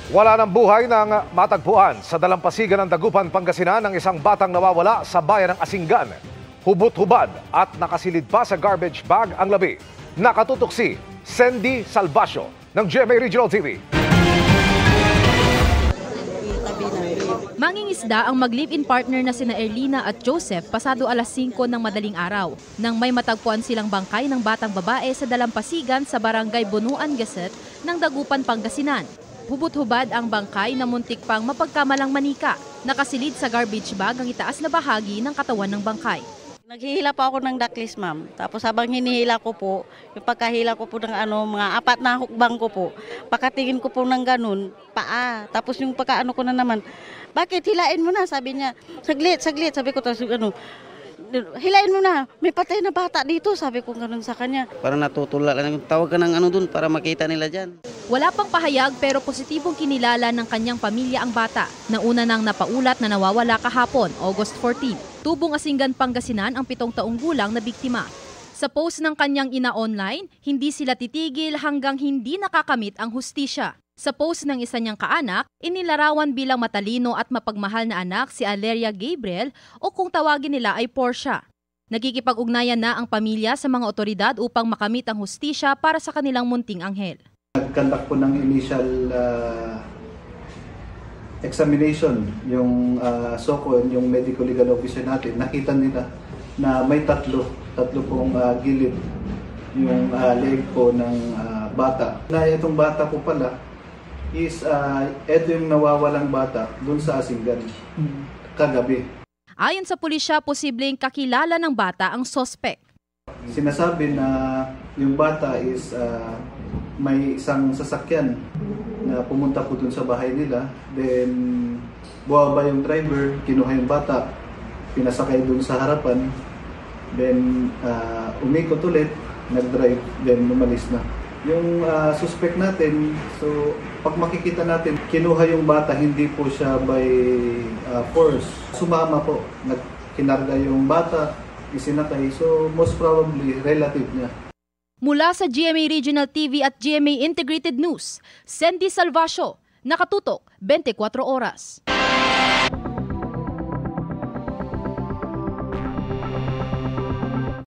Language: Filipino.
Wala ng buhay ng matagpuan sa dalampasigan ng Dagupan, Pangasinan ng isang batang nawawala sa bayan ng Asinggan. Hubot-hubad at nakasilid pa sa garbage bag ang labi. Nakatutok si Sendy Salvacio ng GMA Regional TV. Mangingisda ang mag-live-in partner na sina Erlina at Joseph pasado alas 5 ng madaling araw nang may matagpuan silang bangkay ng batang babae sa dalampasigan sa barangay Bunuan Gasset ng Dagupan, Pangasinan. Hubot-hubad ang bangkay na muntik pang mapagkamalang manika. Nakasilid sa garbage bag ang itaas na bahagi ng katawan ng bangkay. Naghihila po ako ng duckless, ma'am. Tapos habang hinihila ko po, yung pagkahila ko po ng mga 4 na hukbang ko po, pagkatingin ko po ng ganun, paa. Tapos yung pagkaano ko na naman, bakit hilain mo na? Sabi niya, saglit, sabi ko, tapos hilain mo na, may patay na bata dito, sabi ko ganun sa kanya. Parang natutula lang, tawag ka ng dun para makita nila dyan. Wala pang pahayag pero positibong kinilala ng kanyang pamilya ang bata na una nang napaulat na nawawala kahapon, August 14. Tubong Asinggan, Pangasinan ang 7 taong gulang na biktima. Sa post ng kanyang ina online, hindi sila titigil hanggang hindi nakakamit ang hustisya. Sa post ng isa niyang kaanak, inilarawan bilang matalino at mapagmahal na anak si Aleria Gabriel o kung tawagin nila ay Portia. Nagkikipag-ugnayan na ang pamilya sa mga otoridad upang makamit ang hustisya para sa kanilang munting anghel. Nag-conduct po ng initial examination yung SOCO, yung medical legal officer natin. Nakita nila na may tatlo pong gilid yung leg po ng bata. Na itong bata po pala is ito yung nawawalang bata dun sa Asinggan kagabi. Ayon sa pulisya, posibleng kakilala ng bata ang sospek. Sinasabi na yung bata is may isang sasakyan na pumunta po dun sa bahay nila. Then buwaba yung driver, kinuha yung bata, pinasakay dun sa harapan. Then umikot ulit, nag-drive, then umalis na. Yung suspect natin, so pag makikita natin, kinuha yung bata, hindi po siya by force. Sumama po, kinarga yung bata, isinakay, so most probably relative niya. Mula sa GMA Regional TV at GMA Integrated News, Sendy Salvacio, nakatutok 24 oras.